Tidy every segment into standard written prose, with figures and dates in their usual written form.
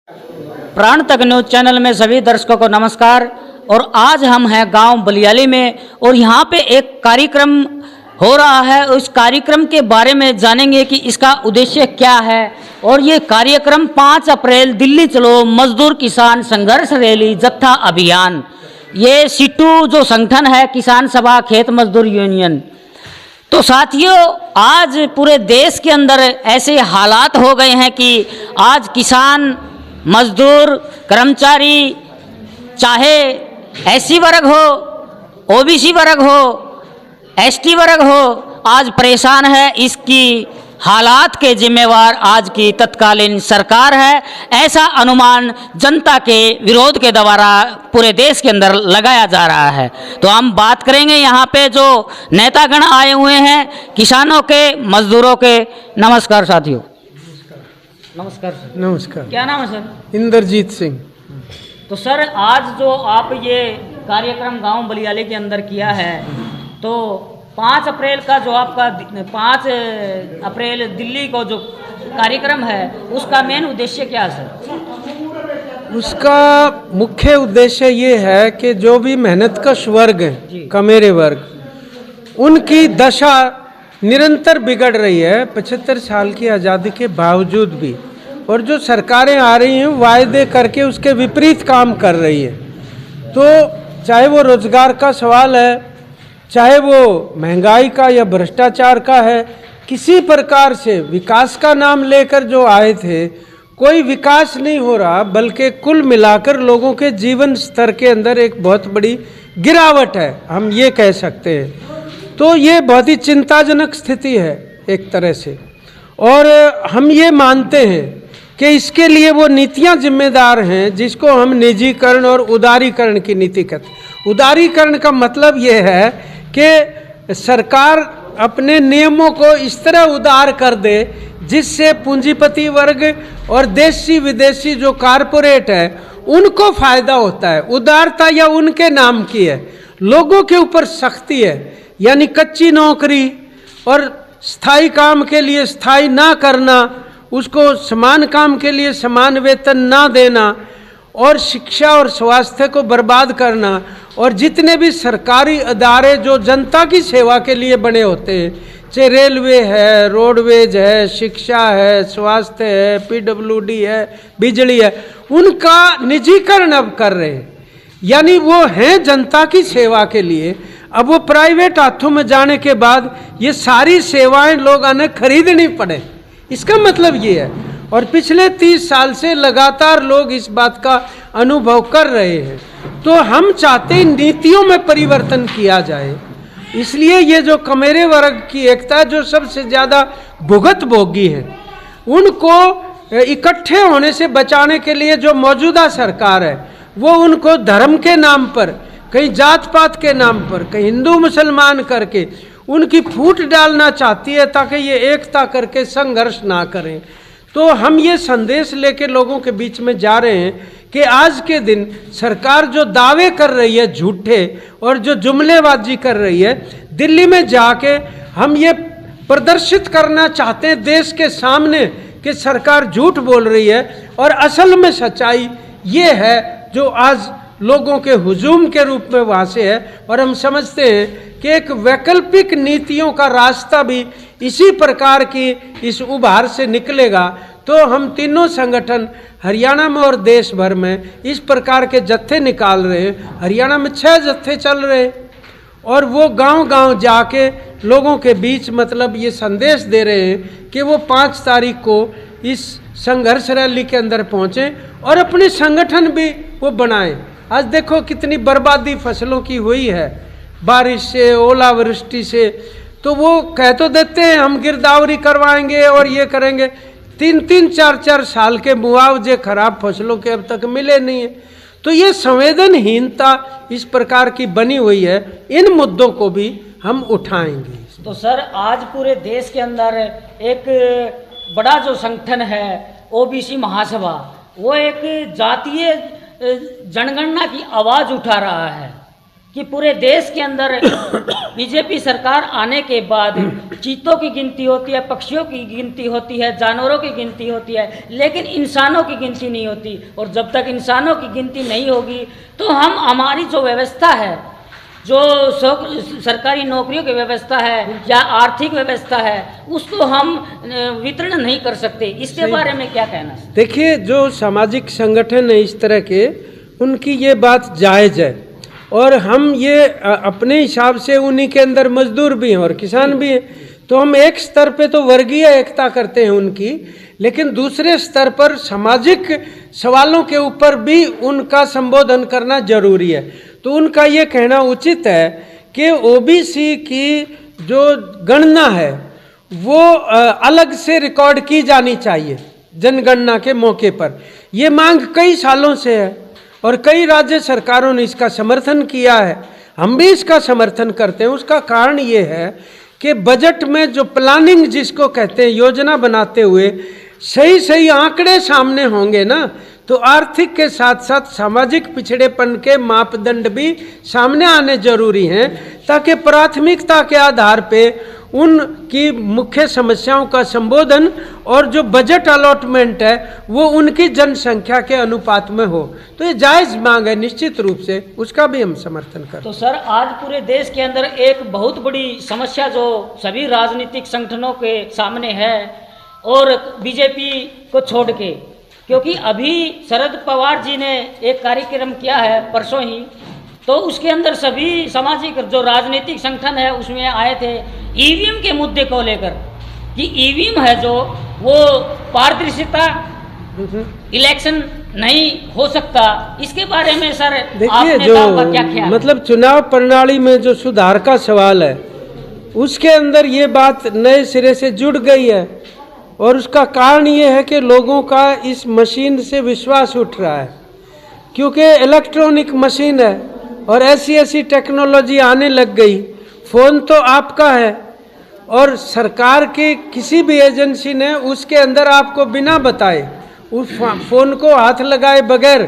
प्राण तक news channel में सभी दर्शकों को नमस्कार। और आज हम हैं गांव बलियाली में और यहाँ पे एक कार्यक्रम हो रहा है। उस कार्यक्रम के बारे में जानेंगे कि इसका उद्देश्य क्या है। और ये कार्यक्रम 5 अप्रैल दिल्ली चलो मजदूर किसान संघर्ष रैली जत्था अभियान, ये सीटू जो संगठन है किसान सभा खेत मजदूर यूनियन। तो साथियों, आज पूरे देश के अंदर ऐसे हालात हो गए हैं कि आज किसान, मजदूर, कर्मचारी, चाहे एससी वर्ग हो, ओबीसी वर्ग हो, एसटी वर्ग हो, आज परेशान है। इसकी हालात के जिम्मेवार आज की तत्कालीन सरकार है, ऐसा अनुमान जनता के विरोध के द्वारा पूरे देश के अंदर लगाया जा रहा है। तो हम बात करेंगे यहाँ पे जो नेतागण आए हुए हैं किसानों के, मजदूरों के। नमस्कार साथियों। नमस्कार सर। नमस्कार। क्या नाम है सर? इंद्रजीत सिंह। तो सर, आज जो आप ये कार्यक्रम गांव बलियाली के अंदर किया है, तो 5 अप्रैल का जो आपका 5 अप्रैल दिल्ली को जो कार्यक्रम है, उसका मेन उद्देश्य क्या है सर? उसका मुख्य उद्देश्य ये है कि जो भी मेहनतकश वर्ग हैं, कमेरे वर्ग, उनकी दशा निरंतर बिगड़ रही है 75 साल की आज़ादी के बावजूद भी। और जो सरकारें आ रही हैं वायदे करके उसके विपरीत काम कर रही है। तो चाहे वो रोजगार का सवाल है, चाहे वो महंगाई का या भ्रष्टाचार का है, किसी प्रकार से विकास का नाम लेकर जो आए थे, कोई विकास नहीं हो रहा, बल्कि कुल मिलाकर लोगों के जीवन स्तर के अंदर एक बहुत बड़ी गिरावट है, हम ये कह सकते हैं। तो ये बहुत ही चिंताजनक स्थिति है एक तरह से। और हम ये मानते हैं कि इसके लिए वो नीतियां जिम्मेदार हैं जिसको हम निजीकरण और उदारीकरण की नीति कहते हैं। उदारीकरण का मतलब ये है कि सरकार अपने नियमों को इस तरह उदार कर दे जिससे पूंजीपति वर्ग और देशी विदेशी जो कारपोरेट है उनको फायदा होता है। उदारता या उनके नाम की है, लोगों के ऊपर सख्ती है, यानी कच्ची नौकरी और स्थायी काम के लिए स्थायी ना करना, उसको समान काम के लिए समान वेतन ना देना, और शिक्षा और स्वास्थ्य को बर्बाद करना। और जितने भी सरकारी अदारे जो जनता की सेवा के लिए बने होते हैं, चाहे रेलवे है, रोडवेज है, शिक्षा है, स्वास्थ्य है, पीडब्ल्यूडी है, बिजली है, उनका निजीकरण अब कर रहे हैं। यानी वो हैं जनता की सेवा के लिए, अब वो प्राइवेट हाथों में जाने के बाद ये सारी सेवाएं लोगों ने खरीदनी पड़े। इसका मतलब ये है। और पिछले 30 साल से लगातार लोग इस बात का अनुभव कर रहे हैं। तो हम चाहते हैं नीतियों में परिवर्तन किया जाए। इसलिए ये जो कमेरे वर्ग की एकता है, जो सबसे ज़्यादा भुगत भोगी है, उनको इकट्ठे होने से बचाने के लिए जो मौजूदा सरकार है वो उनको धर्म के नाम पर, कहीं जात पात के नाम पर, कहीं हिंदू मुसलमान करके उनकी फूट डालना चाहती है ताकि ये एकता करके संघर्ष ना करें। तो हम ये संदेश लेके लोगों के बीच में जा रहे हैं कि आज के दिन सरकार जो दावे कर रही है झूठे और जो जुमलेबाजी कर रही है, दिल्ली में जाके हम ये प्रदर्शित करना चाहते हैं देश के सामने कि सरकार झूठ बोल रही है। और असल में सच्चाई ये है जो आज लोगों के हुजूम के रूप में वहाँ से है। और हम समझते हैं कि एक वैकल्पिक नीतियों का रास्ता भी इसी प्रकार की इस उभार से निकलेगा। तो हम तीनों संगठन हरियाणा में और देश भर में इस प्रकार के जत्थे निकाल रहे हैं। हरियाणा में 6 जत्थे चल रहे हैं और वो गांव-गांव जाके लोगों के बीच मतलब ये संदेश दे रहे हैं कि वो 5 तारीख को इस संघर्ष रैली के अंदर पहुँचें और अपने संगठन भी वो बनाएं। आज देखो कितनी बर्बादी फसलों की हुई है बारिश से, ओलावृष्टि से। तो वो कह तो देते हैं हम गिरदावरी करवाएंगे और ये करेंगे, 3-3, 4-4 साल के मुआवजे खराब फसलों के अब तक मिले नहीं है। तो ये संवेदनहीनता इस प्रकार की बनी हुई है, इन मुद्दों को भी हम उठाएंगे। तो सर, आज पूरे देश के अंदर एक बड़ा जो संगठन है ओबीसी महासभा, वो एक जातीय जनगणना की आवाज़ उठा रहा है। कि पूरे देश के अंदर बीजेपी सरकार आने के बाद चीतों की गिनती होती है, पक्षियों की गिनती होती है, जानवरों की गिनती होती है, लेकिन इंसानों की गिनती नहीं होती। और जब तक इंसानों की गिनती नहीं होगी तो हम हमारी जो व्यवस्था है, जो सरकारी नौकरियों की व्यवस्था है या आर्थिक व्यवस्था है, उसको हम वितरण नहीं कर सकते। इसके बारे में क्या कहना है? देखिए, जो सामाजिक संगठन है इस तरह के, उनकी ये बात जायज़ है और हम ये अपने हिसाब से उन्हीं के अंदर मजदूर भी हैं और किसान भी हैं, तो हम एक स्तर पे तो वर्गीय एकता करते हैं उनकी, लेकिन दूसरे स्तर पर सामाजिक सवालों के ऊपर भी उनका संबोधन करना जरूरी है। तो उनका ये कहना उचित है कि ओबीसी की जो गणना है वो अलग से रिकॉर्ड की जानी चाहिए जनगणना के मौके पर। ये मांग कई सालों से है और कई राज्य सरकारों ने इसका समर्थन किया है, हम भी इसका समर्थन करते हैं। उसका कारण ये है कि बजट में जो प्लानिंग जिसको कहते हैं, योजना बनाते हुए सही सही आंकड़े सामने होंगे ना, तो आर्थिक के साथ साथ सामाजिक पिछड़ेपन के मापदंड भी सामने आने जरूरी हैं, ताकि प्राथमिकता के आधार पे उनकी मुख्य समस्याओं का संबोधन और जो बजट अलॉटमेंट है वो उनकी जनसंख्या के अनुपात में हो। तो ये जायज़ मांग है, निश्चित रूप से उसका भी हम समर्थन करते हैं। तो सर, आज पूरे देश के अंदर एक बहुत बड़ी समस्या जो सभी राजनीतिक संगठनों के सामने है और बीजेपी को छोड़ के, क्योंकि अभी शरद पवार जी ने एक कार्यक्रम किया है परसों ही, तो उसके अंदर सभी सामाजिक जो राजनीतिक संगठन है उसमें आए थे ईवीएम के मुद्दे को लेकर, कि ईवीएम है जो वो पारदर्शिता इलेक्शन नहीं हो सकता। इसके बारे में सर देखिए, जो क्या ख्याल? मतलब चुनाव प्रणाली में जो सुधार का सवाल है उसके अंदर ये बात नए सिरे से जुड़ गई है और उसका कारण ये है कि लोगों का इस मशीन से विश्वास उठ रहा है, क्योंकि इलेक्ट्रॉनिक मशीन है और ऐसी ऐसी टेक्नोलॉजी आने लग गई। फ़ोन तो आपका है और सरकार की किसी भी एजेंसी ने उसके अंदर आपको बिना बताए उस फ़ोन को हाथ लगाए बगैर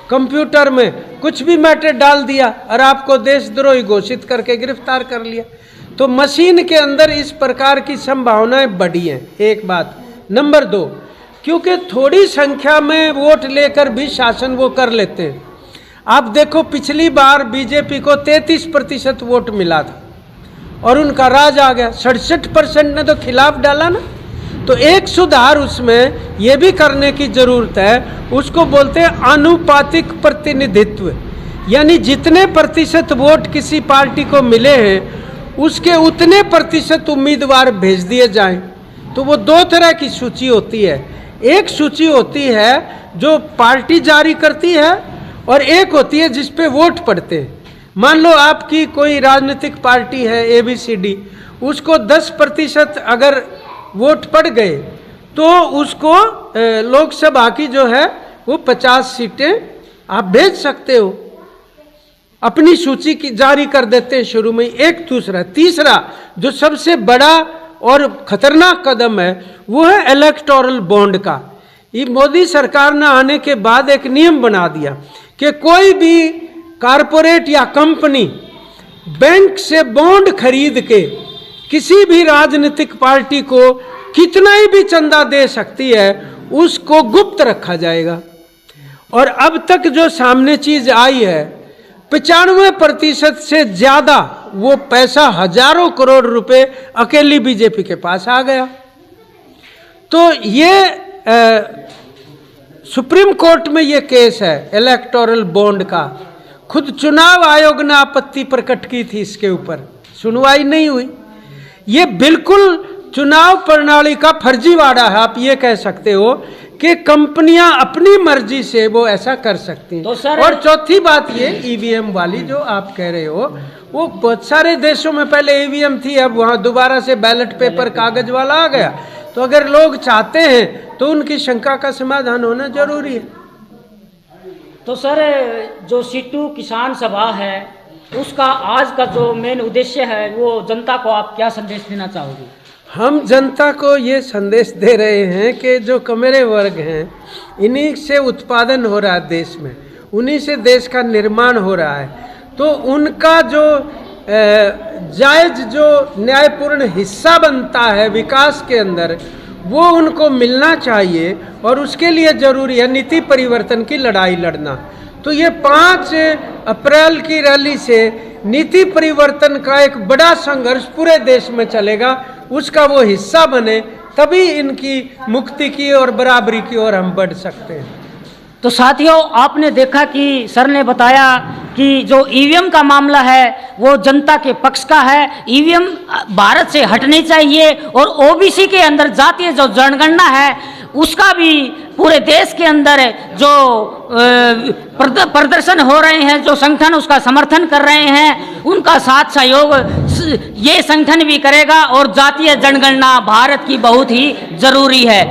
कंप्यूटर में कुछ भी मैटर डाल दिया और आपको देशद्रोही घोषित करके गिरफ्तार कर लिया। तो मशीन के अंदर इस प्रकार की संभावनाएं बढ़ी हैं, एक बात। नंबर 2, क्योंकि थोड़ी संख्या में वोट लेकर भी शासन वो कर लेते हैं। आप देखो, पिछली बार बीजेपी को 33% वोट मिला था और उनका राज आ गया। 67% ने तो खिलाफ डाला ना। तो एक सुधार उसमें ये भी करने की जरूरत है, उसको बोलते हैं आनुपातिक प्रतिनिधित्व, यानी जितने प्रतिशत वोट किसी पार्टी को मिले हैं उसके उतने प्रतिशत उम्मीदवार भेज दिए जाएं। तो वो 2 तरह की सूची होती है, एक सूची होती है जो पार्टी जारी करती है और एक होती है जिस पे वोट पड़ते हैं। मान लो आपकी कोई राजनीतिक पार्टी है ABCD, उसको 10% अगर वोट पड़ गए तो उसको लोकसभा की जो है वो 50 सीटें आप भेज सकते हो, अपनी सूची की जारी कर देते हैं शुरू में। एक दूसरा, तीसरा जो सबसे बड़ा और खतरनाक कदम है वो है इलेक्टोरल बॉन्ड का। ये मोदी सरकार ने आने के बाद एक नियम बना दिया कि कोई भी कारपोरेट या कंपनी बैंक से बॉन्ड खरीद के किसी भी राजनीतिक पार्टी को कितना ही भी चंदा दे सकती है, उसको गुप्त रखा जाएगा। और अब तक जो सामने चीज आई है, 95% से ज्यादा वो पैसा, हजारों करोड़ रुपए अकेली बीजेपी के पास आ गया। तो ये सुप्रीम कोर्ट में ये केस है इलेक्टोरल बॉन्ड का। खुद चुनाव आयोग ने आपत्ति प्रकट की थी इसके ऊपर, सुनवाई नहीं हुई। ये बिल्कुल चुनाव प्रणाली का फर्जीवाड़ा है। आप ये कह सकते हो कि कंपनियां अपनी मर्जी से वो ऐसा कर सकती हैं। तो सर, और चौथी बात ये ईवीएम वाली जो आप कह रहे हो, वो बहुत सारे देशों में पहले ईवीएम थी, अब वहाँ दोबारा से बैलेट पेपर कागज वाला आ गया। तो अगर लोग चाहते हैं तो उनकी शंका का समाधान होना जरूरी है। तो सर, जो सीटू किसान सभा है उसका आज का जो मेन उद्देश्य है वो जनता को आप क्या संदेश देना चाहोगे? हम जनता को ये संदेश दे रहे हैं कि जो कमेरे वर्ग हैं इन्हीं से उत्पादन हो रहा है देश में, उन्हीं से देश का निर्माण हो रहा है। तो उनका जो जायज जो न्यायपूर्ण हिस्सा बनता है विकास के अंदर, वो उनको मिलना चाहिए और उसके लिए जरूरी है नीति परिवर्तन की लड़ाई लड़ना। तो ये 5 अप्रैल की रैली से नीति परिवर्तन का एक बड़ा संघर्ष पूरे देश में चलेगा, उसका वो हिस्सा बने, तभी इनकी मुक्ति की और बराबरी की ओर हम बढ़ सकते हैं। तो साथियों, आपने देखा कि सर ने बताया कि जो ईवीएम का मामला है वो जनता के पक्ष का है। ईवीएम भारत से हटनी चाहिए और ओबीसी के अंदर जातीय जो जनगणना है उसका भी पूरे देश के अंदर जो प्रदर्शन हो रहे हैं, जो संगठन उसका समर्थन कर रहे हैं, उनका साथ सहयोग ये संगठन भी करेगा और जातीय जनगणना भारत की बहुत ही जरूरी है।